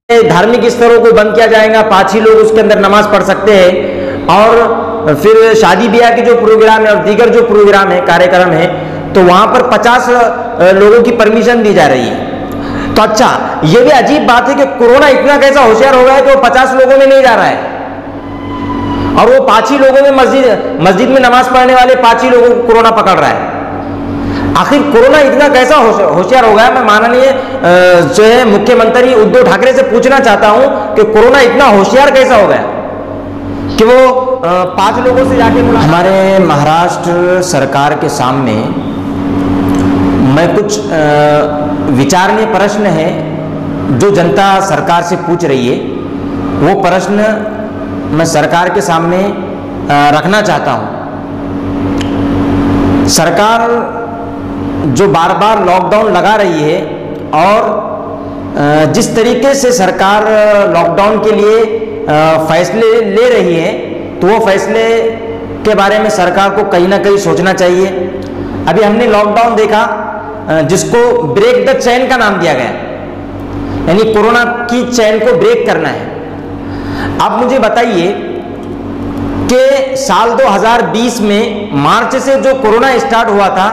धार्मिक स्थलों को बंद किया जाएगा, 5 ही लोग उसके अंदर नमाज पढ़ सकते हैं, और फिर शादी ब्याह के जो प्रोग्राम है और दीगर जो प्रोग्राम है, कार्यक्रम है, तो वहां पर 50 लोगों की परमिशन दी जा रही है। तो अच्छा, ये भी अजीब बात है कि कोरोना इतना कैसा होशियार हो गया है कि वो 50 लोगों में नहीं जा रहा है, और वो 5 ही लोगों में मस्जिद में नमाज पढ़ने वाले 5 ही लोगों को कोरोना पकड़ रहा है। आखिर कोरोना इतना कैसा होशियार हो गया? मैं माननीय जो है मुख्यमंत्री उद्धव ठाकरे से पूछना चाहता हूं कि कोरोना इतना होशियार कैसा हो गया कि वो 5 लोगों से जाके हमारे महाराष्ट्र सरकार के सामने मैं कुछ विचारणीय प्रश्न है जो जनता सरकार से पूछ रही है, वो प्रश्न मैं सरकार के सामने रखना चाहता हूं। सरकार जो बार बार लॉकडाउन लगा रही है और जिस तरीके से सरकार लॉकडाउन के लिए फैसले ले रही है, तो वो फैसले के बारे में सरकार को कहीं ना कहीं सोचना चाहिए। अभी हमने लॉकडाउन देखा जिसको ब्रेक द चेन का नाम दिया गया, यानी कोरोना की चेन को ब्रेक करना है। आप मुझे बताइए कि साल 2020 में मार्च से जो कोरोना स्टार्ट हुआ था,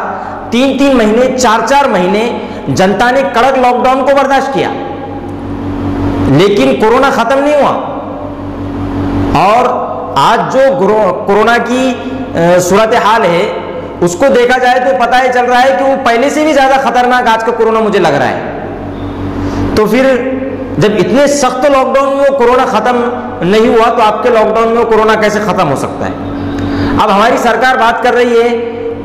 3-3 महीने 4-4 महीने जनता ने कड़क लॉकडाउन को बर्दाश्त किया, लेकिन कोरोना खत्म नहीं हुआ। और आज जो कोरोना की सूरत हाल है उसको देखा जाए तो पता ही चल रहा है कि वो पहले से भी ज्यादा खतरनाक आज का कोरोना मुझे लग रहा है। तो फिर जब इतने सख्त लॉकडाउन में वो कोरोना खत्म नहीं हुआ, तो आपके लॉकडाउन में वो कोरोना कैसे खत्म हो सकता है? अब हमारी सरकार बात कर रही है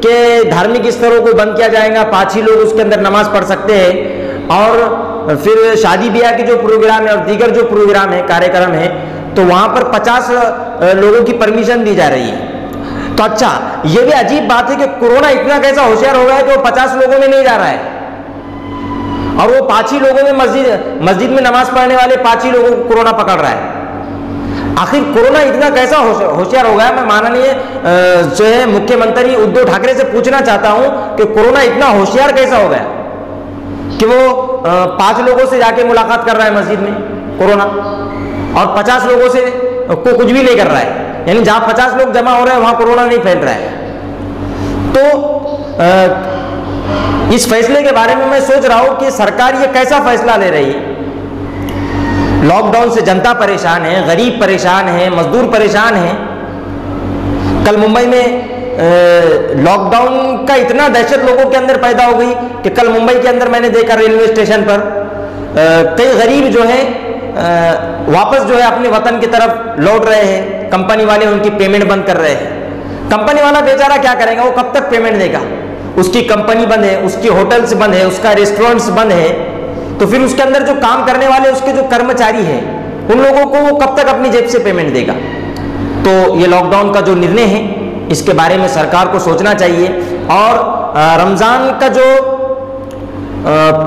कि धार्मिक स्थलों को बंद किया जाएगा, 5 ही लोग उसके अंदर नमाज पढ़ सकते हैं, और फिर शादी ब्याह के जो प्रोग्राम है और दीगर जो प्रोग्राम है, कार्यक्रम है, तो वहां पर 50 लोगों की परमिशन दी जा रही है। तो अच्छा, ये भी अजीब बात है कि कोरोना इतना कैसा होशियार हो गया है कि वो 50 लोगों में नहीं जा रहा है, और वो 5 ही लोगों में मस्जिद में नमाज पढ़ने वाले 5 ही लोगों को कोरोना पकड़ रहा है। आखिर कोरोना इतना कैसा होशियार हो गया? मैं माननीय जो है मुख्यमंत्री उद्धव ठाकरे से पूछना चाहता हूं कि कोरोना इतना होशियार कैसा हो गया कि वो 5 लोगों से जाके मुलाकात कर रहा है मस्जिद में कोरोना, और 50 लोगों से को कुछ भी नहीं कर रहा है, यानी जहां 50 लोग जमा हो रहे हैं वहां कोरोना नहीं फैल रहा है। तो इस फैसले के बारे में मैं सोच रहा हूं कि सरकार ये कैसा फैसला ले रही है। लॉकडाउन से जनता परेशान है, गरीब परेशान है, मजदूर परेशान है। कल मुंबई में लॉकडाउन का इतना दहशत लोगों के अंदर पैदा हो गई कि कल मुंबई के अंदर मैंने देखा रेलवे स्टेशन पर कई गरीब जो है वापस जो है अपने वतन की तरफ लौट रहे हैं। कंपनी वाले उनकी पेमेंट बंद कर रहे हैं। कंपनी वाला बेचारा क्या करेगा? वो कब तक पेमेंट देगा? उसकी कंपनी बंद है, उसकी होटल्स बंद है, उसका रेस्टोरेंट्स बंद है, तो फिर उसके अंदर जो काम करने वाले उसके जो कर्मचारी हैं, उन लोगों को वो कब तक अपनी जेब से पेमेंट देगा? तो ये लॉकडाउन का जो निर्णय है इसके बारे में सरकार को सोचना चाहिए। और रमजान का जो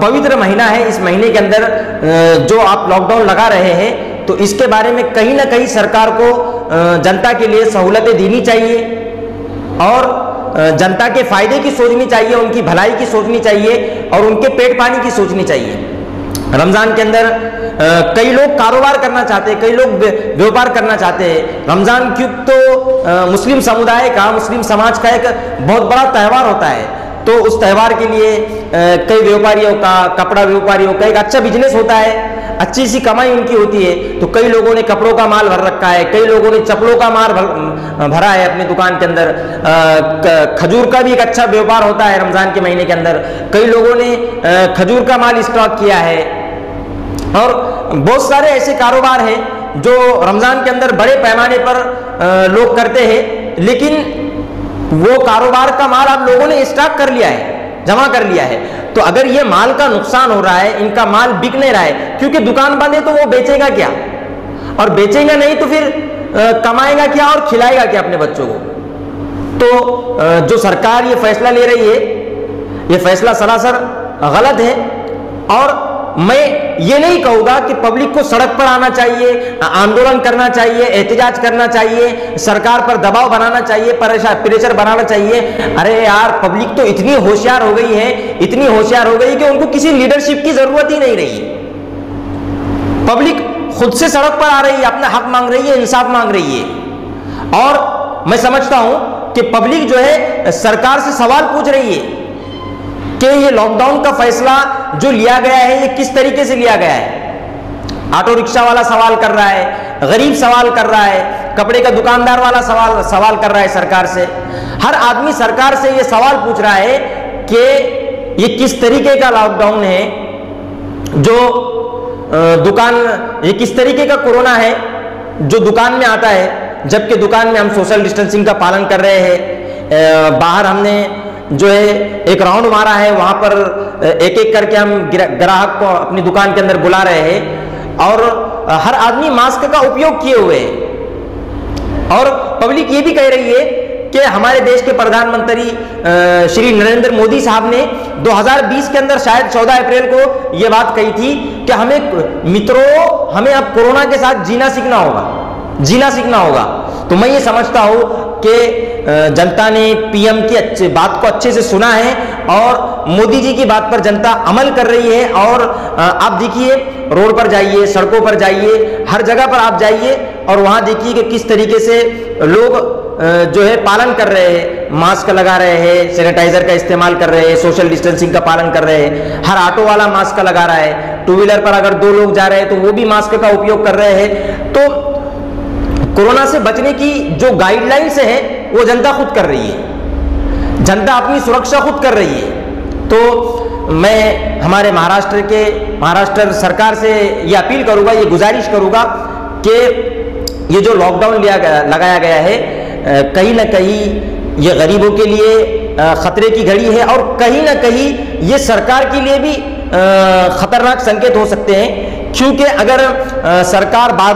पवित्र महीना है, इस महीने के अंदर जो आप लॉकडाउन लगा रहे हैं, तो इसके बारे में कहीं ना कहीं सरकार को जनता के लिए सहूलतें देनी चाहिए और जनता के फायदे की सोचनी चाहिए, उनकी भलाई की सोचनी चाहिए और उनके पेट पानी की सोचनी चाहिए। रमजान के अंदर कई लोग कारोबार करना चाहते हैं, कई लोग व्यापार करना चाहते हैं। रमजान क्योंकि तो मुस्लिम समुदाय का, मुस्लिम समाज का एक बहुत बड़ा त्यौहार होता है, तो उस त्यौहार के लिए कई व्यापारियों का, कपड़ा व्यापारियों का एक अच्छा बिजनेस होता है, अच्छी सी कमाई उनकी होती है। तो कई लोगों ने कपड़ों का माल भर रखा है, कई लोगों ने चप्पलों का माल भरा है अपनी दुकान के अंदर। खजूर का भी एक अच्छा व्यापार होता है रमजान के महीने के अंदर, कई लोगों ने खजूर का माल स्टॉक किया है। और बहुत सारे ऐसे कारोबार हैं जो रमजान के अंदर बड़े पैमाने पर लोग करते हैं, लेकिन वो कारोबार का माल आप लोगों ने स्टॉक कर लिया है, जमा कर लिया है। तो अगर ये माल का नुकसान हो रहा है, इनका माल बिक नहीं रहा है, क्योंकि दुकान बंद है, तो वो बेचेगा क्या? और बेचेगा नहीं तो फिर कमाएगा क्या और खिलाएगा क्या अपने बच्चों को? तो जो सरकार ये फैसला ले रही है, ये फैसला सरासर गलत है। और मैं ये नहीं कहूँगा कि पब्लिक को सड़क पर आना चाहिए, आंदोलन करना चाहिए, एहतजाज करना चाहिए, सरकार पर दबाव बनाना चाहिए, प्रेशर बनाना चाहिए। अरे यार, पब्लिक तो इतनी होशियार हो गई है, इतनी होशियार हो गई कि उनको किसी लीडरशिप की जरूरत ही नहीं रही है। पब्लिक खुद से सड़क पर आ रही है, अपना हक मांग रही है, इंसाफ मांग रही है। और मैं समझता हूं कि पब्लिक जो है सरकार से सवाल पूछ रही है कि ये लॉकडाउन का फैसला जो लिया गया है ये किस तरीके से लिया गया है। ऑटो रिक्शा वाला सवाल कर रहा है, गरीब सवाल कर रहा है, कपड़े का दुकानदार वाला सवाल कर रहा है सरकार से। हर आदमी सरकार से ये सवाल पूछ रहा है कि ये किस तरीके का लॉकडाउन है, जो ये किस तरीके का कोरोना है जो दुकान में आता है, जबकि दुकान में हम सोशल डिस्टेंसिंग का पालन कर रहे हैं। बाहर हमने जो है एक राउंड मारा है, वहां पर एक एक करके हम ग्राहक को अपनी दुकान के अंदर बुला रहे हैं और हर आदमी मास्क का उपयोग किए हुए है। और पब्लिक ये भी कह रही है कि हमारे देश के प्रधानमंत्री श्री नरेंद्र मोदी साहब ने 2020 के अंदर शायद 14 अप्रैल को यह बात कही थी कि हमें अब कोरोना के साथ जीना सीखना होगा। तो मैं ये समझता हूं कि जनता ने पीएम की बात को अच्छे से सुना है और मोदी जी की बात पर जनता अमल कर रही है। और आप देखिए, रोड पर जाइए, सड़कों पर जाइए, हर जगह पर आप जाइए और वहां देखिए कि किस तरीके से लोग जो है पालन कर रहे हैं, मास्क लगा रहे हैं, सैनिटाइजर का इस्तेमाल कर रहे हैं, सोशल डिस्टेंसिंग का पालन कर रहे हैं। हर ऑटो वाला मास्क लगा रहा है, टू व्हीलर पर अगर 2 लोग जा रहे हैं तो वो भी मास्क का उपयोग कर रहे हैं। तो कोरोना से बचने की जो गाइडलाइंस है वो जनता खुद कर रही है, जनता अपनी सुरक्षा खुद कर रही है। तो मैं हमारे महाराष्ट्र सरकार से ये अपील करूंगा, ये गुजारिश करूंगा कि ये जो लॉकडाउन लगाया गया है कहीं ना कहीं ये गरीबों के लिए खतरे की घड़ी है और कहीं ना कहीं ये सरकार के लिए भी खतरनाक संकेत हो सकते हैं। क्योंकि अगर सरकार बार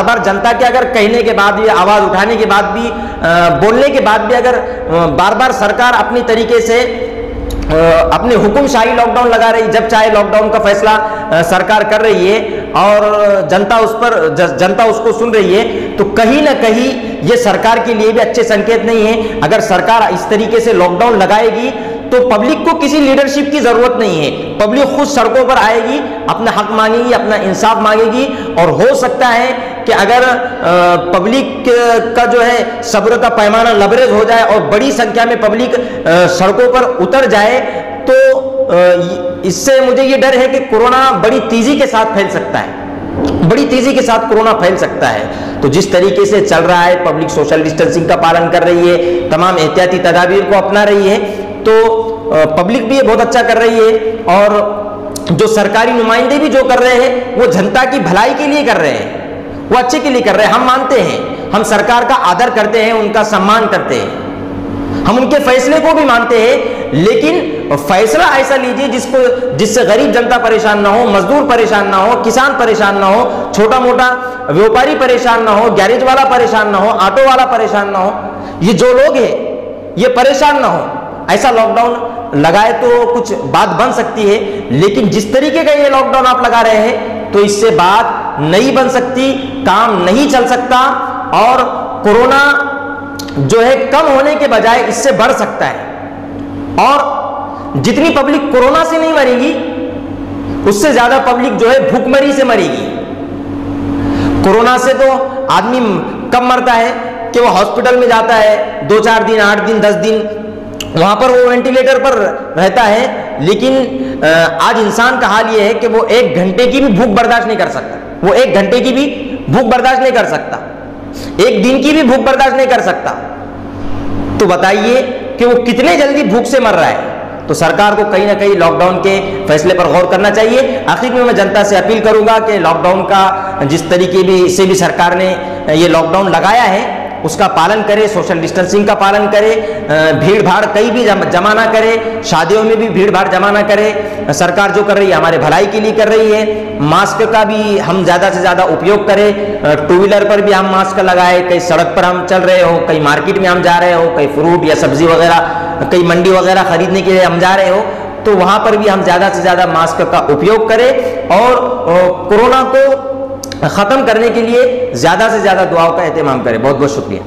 बार जनता के अगर कहने के बाद भी, आवाज उठाने के बाद भी, बोलने के बाद भी अगर बार बार सरकार अपनी तरीके से अपने हुकुमशाही लॉकडाउन लगा रही, जब चाहे लॉकडाउन का फैसला सरकार कर रही है और जनता उसको सुन रही है, तो कहीं ना कहीं ये सरकार के लिए भी अच्छे संकेत नहीं है। अगर सरकार इस तरीके से लॉकडाउन लगाएगी तो पब्लिक को किसी लीडरशिप की जरूरत नहीं है, पब्लिक खुद सड़कों पर आएगी, अपना हक मांगेगी, अपना इंसाफ मांगेगी। और हो सकता है कि अगर पब्लिक का जो है सब्र का पैमाना लबरेज हो जाए और बड़ी संख्या में पब्लिक सड़कों पर उतर जाए तो इससे मुझे ये डर है कि कोरोना बड़ी तेजी के साथ फैल सकता है, बड़ी तेजी के साथ कोरोना फैल सकता है। तो जिस तरीके से चल रहा है, पब्लिक सोशल डिस्टेंसिंग का पालन कर रही है, तमाम एहतियाती तदाबीर को अपना रही है, तो पब्लिक भी ये बहुत अच्छा कर रही है। और जो सरकारी नुमाइंदे भी जो कर रहे हैं वो जनता की भलाई के लिए कर रहे हैं, वो अच्छे के लिए कर रहे हैं। हम मानते हैं, हम सरकार का आदर करते हैं, उनका सम्मान करते हैं, हम उनके फैसले को भी मानते हैं, लेकिन फैसला ऐसा लीजिए जिससे गरीब जनता परेशान ना हो, मजदूर परेशान ना हो, किसान परेशान ना हो, छोटा मोटा व्यापारी परेशान ना हो, गैरेज वाला परेशान ना हो, ऑटो वाला परेशान ना हो, ये जो लोग हैं ये परेशान ना हो। ऐसा लॉकडाउन लगाए तो कुछ बात बन सकती है, लेकिन जिस तरीके का ये लॉकडाउन आप लगा रहे हैं तो इससे बात नहीं बन सकती, काम नहीं चल सकता और कोरोना जो है कम होने के बजाय इससे बढ़ सकता है। और जितनी पब्लिक कोरोना से नहीं मरेगी उससे ज्यादा पब्लिक जो है भूखमरी से मरेगी। कोरोना से तो आदमी कब मरता है कि वो हॉस्पिटल में जाता है 2-4 दिन, 8 दिन, 10 दिन, वहां पर वो वेंटिलेटर पर रहता है, लेकिन आज इंसान का हाल ये है कि वो 1 घंटे की भी भूख बर्दाश्त नहीं कर सकता, वो 1 घंटे की भी भूख बर्दाश्त नहीं कर सकता, 1 दिन की भी भूख बर्दाश्त नहीं कर सकता। तो बताइए कि वो कितने जल्दी भूख से मर रहा है। तो सरकार को कहीं ना कहीं लॉकडाउन के फैसले पर गौर करना चाहिए। आखिर में मैं जनता से अपील करूंगा कि लॉकडाउन का जिस तरीके से भी सरकार ने ये लॉकडाउन लगाया है उसका पालन करे, सोशल डिस्टेंसिंग का पालन करे, भीड़ भाड़ कहीं भी जमा ना करे, शादियों में भी भीड़ भाड़ जमा ना करे। सरकार जो कर रही है हमारे भलाई के लिए कर रही है। मास्क का भी हम ज़्यादा से ज़्यादा उपयोग करें, टू व्हीलर पर भी हम मास्क लगाए, कहीं सड़क पर हम चल रहे हो, कहीं मार्केट में हम जा रहे हो, कहीं फ्रूट या सब्जी वगैरह, कहीं मंडी वगैरह खरीदने के लिए हम जा रहे हो, तो वहाँ पर भी हम ज़्यादा से ज़्यादा मास्क का उपयोग करें और कोरोना को खत्म करने के लिए ज्यादा से ज्यादा दुआओं का एहतमाम करें। बहुत बहुत शुक्रिया।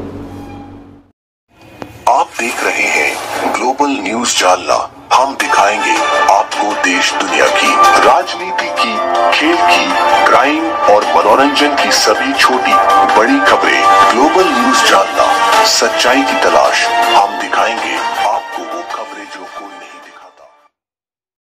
आप देख रहे हैं ग्लोबल न्यूज जानना। हम दिखाएंगे आपको देश दुनिया की राजनीति की खेल की, क्राइम और मनोरंजन की सभी छोटी बड़ी खबरें। ग्लोबल न्यूज जानना, सच्चाई की तलाश हम